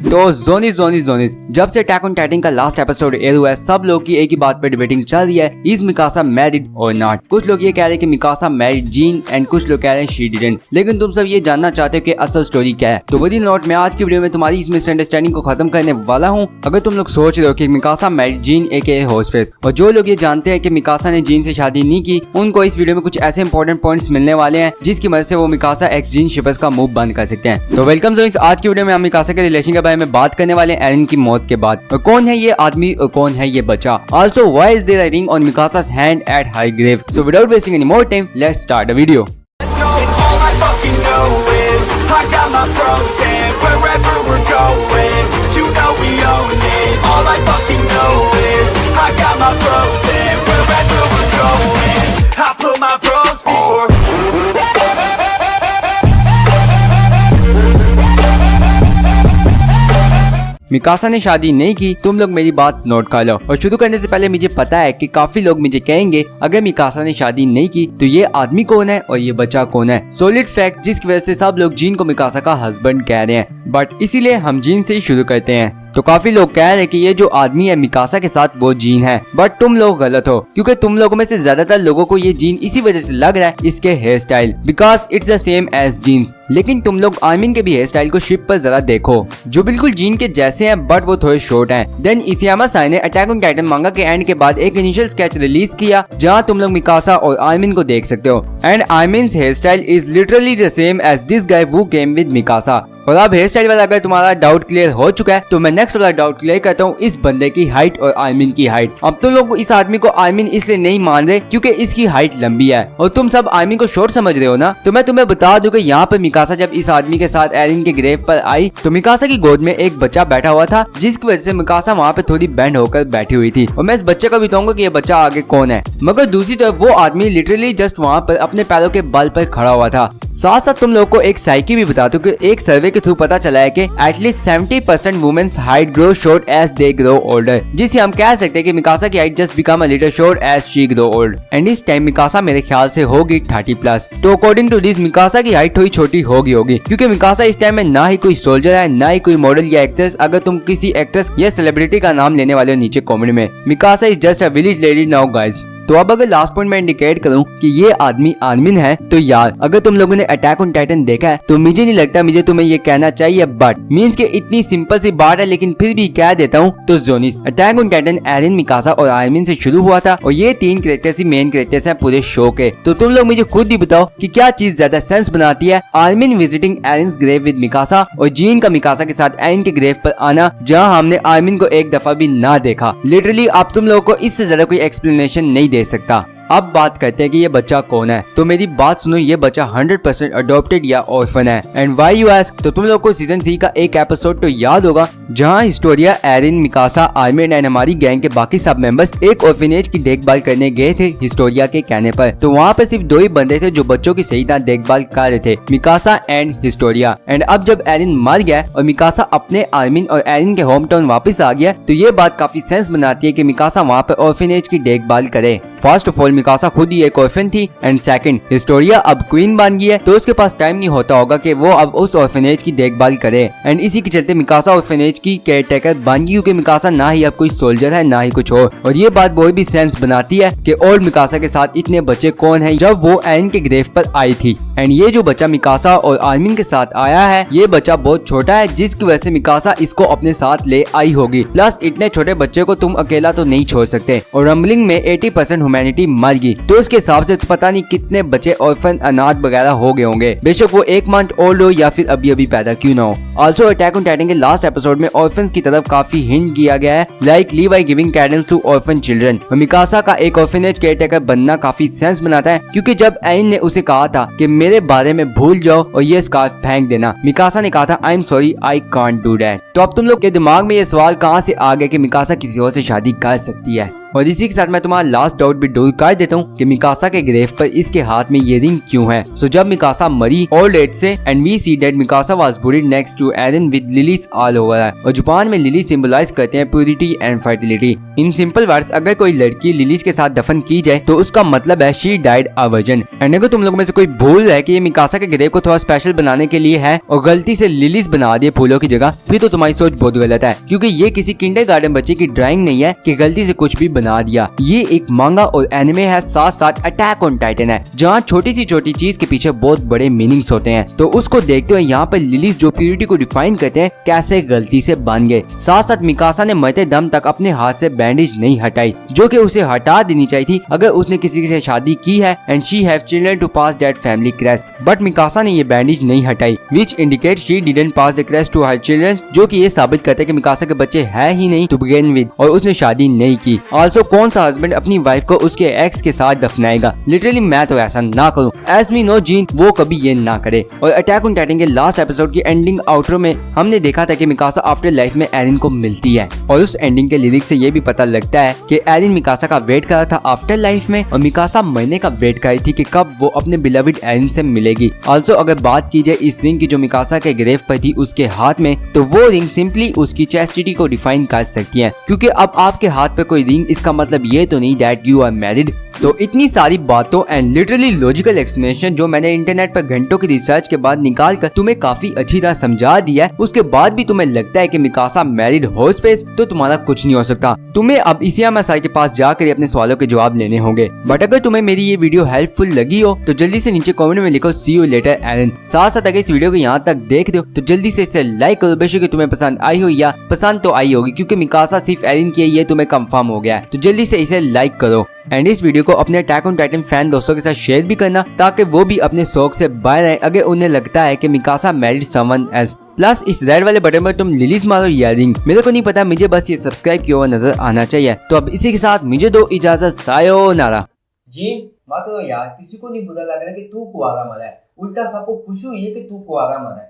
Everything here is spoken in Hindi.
तो जोनिस जब से अटैक ऑन टाइटन का लास्ट एपिसोड एयर हुआ है, सब लोग की एक ही बात पे डिबेटिंग चल रही है, इज मिकासा मैरिड और नॉट। कुछ लोग ये कह रहे हैं कि मिकासा मैरिड जीन एंड कुछ लोग कह रहे हैं शी डिडंट। लेकिन तुम सब ये जानना चाहते हो कि असल स्टोरी क्या है। तो विद इन नोट मैं आज की वीडियो में तुम्हारी इस मिसअंडरस्टैंडिंग को खत्म करने वाला हूँ। अगर तुम लोग सोच रहे हो कि मिकासा मैरिड जीन एके होस्टफेस, और जो लोग ये जानते हैं कि मिकासा ने जीन से शादी नहीं की, उनको इस वीडियो में कुछ ऐसे इंपॉर्टेंट पॉइंट्स मिलने वाले हैं जिसकी मदद से वो मिकासा एक्स जीन शिपर्स का मूव बंद कर सकते हैं। तो वेलकम जोइंस, आज की वीडियो में हम मिकासा के रिलेशन के बारे में बात करने वाले हैं एरन की मौत के बाद। और कौन है ये आदमी और कौन है ये बच्चा। Also why is there a ring on Mikasa's hand at her grave. So without wasting any more time, let's start the video. Mikasa ने शादी नहीं की, तुम लोग मेरी बात नोट कर लो। और शुरू करने से पहले मुझे पता है कि काफी लोग मुझे कहेंगे अगर मिकासा ने शादी नहीं की तो ये आदमी कौन है और ये बच्चा कौन है। सॉलिड फैक्ट जिसकी वजह से सब लोग जीन को मिकासा का हस्बैंड कह रहे हैं, बट इसीलिए हम जीन से ही शुरू करते हैं। तो काफी लोग कह रहे हैं कि ये जो आदमी है मिकासा के साथ वो जीन है, बट तुम लोग गलत हो, क्योंकि तुम लोगों में से ज्यादातर लोगों को ये जीन इसी वजह से लग रहा है इसके hair style, because it's the same as jeans. लेकिन तुम लोग आर्मिन के भी हेयर स्टाइल को शिप पर जरा देखो, जो बिल्कुल जीन के जैसे हैं बट वो थोड़े शॉर्ट हैं। देन इसियामा साई ने अटैक ऑन टाइटन मांगा के एंड के बाद एक इनिशियल स्केच रिलीज किया जहाँ तुम लोग मिकासा और आर्मिन को देख सकते हो। And Armin's hairstyle is literally the same as this guy who came with Mikasa. और अब हेयर स्टाइल वाला अगर तुम्हारा डाउट क्लियर हो चुका है तो मैं नेक्स्ट वाला डाउट क्लियर करता हूँ, इस बंदे की हाइट और आर्मिन की हाइट। अब तुम लोग इस आदमी को आर्मिन इसलिए नहीं मान रहे क्योंकि इसकी हाइट लंबी है और तुम सब आर्मिन को शॉर्ट समझ रहे हो ना। तो मैं तुम्हें बता दूं कि यहाँ पे मिकासा जब इस आदमी के साथ एरिन के ग्रेव पर आई तो मिकासा की गोद में एक बच्चा बैठा हुआ था, जिसकी वजह से मिकासा वहाँ पे थोड़ी बैंड होकर बैठी हुई थी। और मैं इस बच्चे को बताऊंगा कि ये बच्चा आगे कौन है। मगर दूसरी तरफ वो आदमी लिटरली जस्ट वहाँ पर अपने पैरों के बल पर खड़ा हुआ था। साथ साथ तुम लोग को एक साइकी भी बता दूं कि एक सर्वे के थ्रू पता चला है कि at least 70% women's height grow short as they grow older, जिससे हम कह सकते हैं कि मिकासा की height just become a little short as she grow old. And इस टाइम मिकासा मेरे ख्याल से होगी 30+। तो अकॉर्डिंग टू दिस मिकासा की हाइट थोड़ी छोटी होगी, क्योंकि मिकासा इस टाइम में ना ही कोई सोल्जर है ना ही कोई मॉडल या एक्ट्रेस। अगर तुम किसी एक्ट्रेस या सेलिब्रिटी का नाम लेने वाले हो नीचे कमेंट में। Mikasa is just a village lady now guys. तो अब अगर लास्ट पॉइंट में इंडिकेट करूं कि ये आदमी आर्मिन है, तो यार अगर तुम लोगों ने अटैक ऑन टाइटन देखा है तो मुझे नहीं लगता मुझे तुम्हें ये कहना चाहिए, बट मींस के इतनी सिंपल सी बात है लेकिन फिर भी कह देता हूं। तो जोनिस attack on Titan Eren, Mikasa और आर्मिन से शुरू हुआ था और ये 3 कैरेक्टर्स ही मेन कैरेक्टर्स हैं पूरे शो के। तो तुम लोग मुझे खुद ही बताओ कि क्या चीज ज्यादा सेंस बनाती है, Armin visiting Eren's grave with Mikasa और जीन का मिकासा के साथ एरिन के ग्रेव पर आना जहाँ हमने आर्मिन को एक दफा भी ना देखा। लिटरली अब तुम लोगों को इससे ज्यादा कोई एक्सप्लेनेशन नहीं दे सकता। अब बात करते हैं कि ये बच्चा कौन है। तो मेरी बात सुनो, ये बच्चा 100% अडॉप्टेड या ऑर्फन है। एंड व्हाई यू आस्क, तो तुम लोग को सीजन 3 का एक एपिसोड तो याद होगा जहां Historia, Eren, Mikasa, Armin and हमारी गैंग के बाकी सब मेंबर्स एक ऑर्फनेज की देखभाल करने गए थे हिस्टोरिया के कहने पर। तो वहाँ पे सिर्फ 2 ही बंदे थे जो बच्चों की सही तरह देखभाल कर रहे थे, मिकासा एंड हिस्टोरिया। एंड अब जब एरिन मर गया और मिकासा अपने आर्मिन और एरिन के होम टाउन वापस आ गया तो ये बात काफी सेंस बनाती है कि मिकासा वहाँ पे ऑर्फनेज की देखभाल करे। फर्स्ट ऑफ ऑल मिकासा खुद ही एक ऑर्फन थी, एंड सेकंड हिस्टोरिया अब क्वीन बन गई है तो उसके पास टाइम नहीं होता होगा कि वो अब उस ऑर्फनेज की देखभाल करे। एंड इसी के चलते मिकासा ऑर्फनेज की केयरटेकर बन गई, क्योंकि मिकासा ना ही अब कोई सोल्जर है ना ही कुछ और ये बात बहुत भी सेंस बनाती है कि ओल्ड मिकासा के साथ इतने बच्चे कौन है जब वो एरिन के ग्रेव पर आई थी। एंड ये जो बच्चा मिकासा और आर्मिन के साथ आया है, ये बच्चा बहुत छोटा है जिसकी वजह से मिकासा इसको अपने साथ ले आई होगी। प्लस इतने छोटे बच्चे को तुम अकेला तो नहीं छोड़ सकते, और रंबलिंग में 80% ह्यूमैनिटी मर गई, तो उसके हिसाब से तो पता नहीं कितने बच्चे ऑर्फन, अनाथ वगैरह हो गए होंगे, बेशक वो 1 मंथ ओल्ड हो या फिर अभी अभी पैदा क्यों ना हो। ऑल्सो अटैक ऑन टाइटन के लास्ट एपिसोड में ऑर्फन्स की तरफ काफी हिंट किया गया है, like Levi giving candies to orphan children. Mikasa का एक ऑर्फनेज केयरटेकर बनना काफी सेंस बनाता है, क्योंकि जब एरिन ने उसे कहा था कि मेरे बारे में भूल जाओ और ये स्कार्फ फेंक देना, मिकासा ने कहा था I am sorry I can't do that. तो अब तुम लोग के दिमाग में ये सवाल कहाँ से आ गया कि मिकासा किसी और से शादी कर सकती है। और इसी के साथ मैं तुम्हारा लास्ट डाउट भी दूर कर देता हूँ कि मिकासा के ग्रेव पर इसके हाथ में ये रिंग क्यों है। सो जब मिकासा मरी ओल्ड एज से and we see that Mikasa was buried next to Eren with lilies all over है। और जापान में लिली सिंबलाइज करते हैं purity and fertility. In simple words अगर कोई लड़की लिलीज के साथ दफन की जाए तो उसका मतलब है she died a virgin. And अगर तुम लोगों में से कोई भूल है कि ये मिकासा के ग्रेव को थोड़ा स्पेशल बनाने के लिए है और गलती से लिलीज बना दिए फूलों की जगह, फिर तो तुम्हारी सोच बहुत गलत है, क्योंकि ये किसी किंडरगार्टन बच्चे की ड्राइंग नहीं है कि गलती से कुछ भी बना दिया। ये एक मांगा और एनिमे है, साथ साथ अटैक ऑन टाइटन है, जहाँ छोटी सी छोटी चीज के पीछे बहुत बड़े मीनिंग्स होते हैं। तो उसको देखते हुए यहाँ पर लिलीज जो प्योरिटी को डिफाइन करते हैं कैसे गलती से बन गए। साथ साथ मिकासा ने मरते दम तक अपने हाथ से बैंडेज नहीं हटाई, जो कि उसे हटा देनी चाहिए थी अगर उसने किसी से शादी की है and she have children to pass that family crest. But Mikasa ने ये बैंडेज नहीं हटाई, which indicate she didn't pass the crest to her children, जो कि ये साबित करता है कि मिकासा के बच्चे है ही नहीं टू बिगिन विद, और उसने शादी नहीं की। आल्सो कौन सा हस्बैंड अपनी वाइफ को उसके एक्स के साथ दफनाएगा? लिटरली मैं तो ऐसा ना करूं। एज वी नो जीन वो कभी ये ना करे। और अटैक ऑन टाइटन के लास्ट एपिसोड की एंडिंग आउटरो में हमने देखा था कि मिकासा आफ्टर लाइफ में एरिन को मिलती है, और उस एंडिंग के लिरिक्स से ये भी पता लगता है कि एरिन मिकासा का वेट कर रहा था आफ्टर लाइफ में, और मिकासा मरने का वेट कर रही थी कि कब वो अपने बिलविड एरिन से मिलेगी। आल्सो अगर बात की जाए इस रिंग की जो मिकासा के ग्रेव पर थी उसके हाथ में, तो वो रिंग सिंपली उसकी चैस्टिटी को डिफाइन कर सकती है, क्योंकि अब आपके हाथ पे कोई रिंग इसका मतलब ये तो नहीं दैट यू आर मैरिड। तो इतनी सारी बातों एंड लिटरली लॉजिकल एक्सप्लेनेशन जो मैंने इंटरनेट पर घंटों की रिसर्च के बाद निकाल कर तुम्हें काफी अच्छी तरह समझा दिया है, उसके बाद भी तुम्हें लगता है कि मिकासा मैरिड हो स्पेस, तो तुम्हारा कुछ नहीं हो सकता। तुम्हें अब इसिया मसाई के पास जाकर अपने सवालों के जवाब लेने होंगे। बट अगर तुम्हें मेरी ये वीडियो हेल्पफुल लगी हो तो जल्दी से नीचे कमेंट में लिखो सी यू लेटर एरन। साथ साथ अगर इस वीडियो को यहाँ तक देख दो तो जल्दी से इसे लाइक करो, बेशक तुम्हें पसंद आई हो या पसंद तो आई होगी, क्योंकि मिकासा सिर्फ एरन की है ये तुम्हें कंफर्म हो गया है। तो जल्दी से इसे लाइक करो एंड इस वीडियो को अपने अटैक ऑन टाइटन फैन दोस्तों के साथ शेयर भी करना, ताकि वो भी अपने शौक से बाहर आए अगर उन्हें लगता है कि Mikasa married someone else. Plus इस रेड वाले बटन पर तुम लिलीज मारो या रिंग, मेरे को नहीं पता, मुझे बस ये सब्सक्राइब किया हुआ नजर आना चाहिए। तो अब इसी के साथ मुझे दो इजाजत, सायोनारा। जी मत यार, किसी को नहीं बुरा लग रहा कि तू कुआरा मरा है, उल्टा सबको खुशी हुई है कि तू कुआरा मरा है।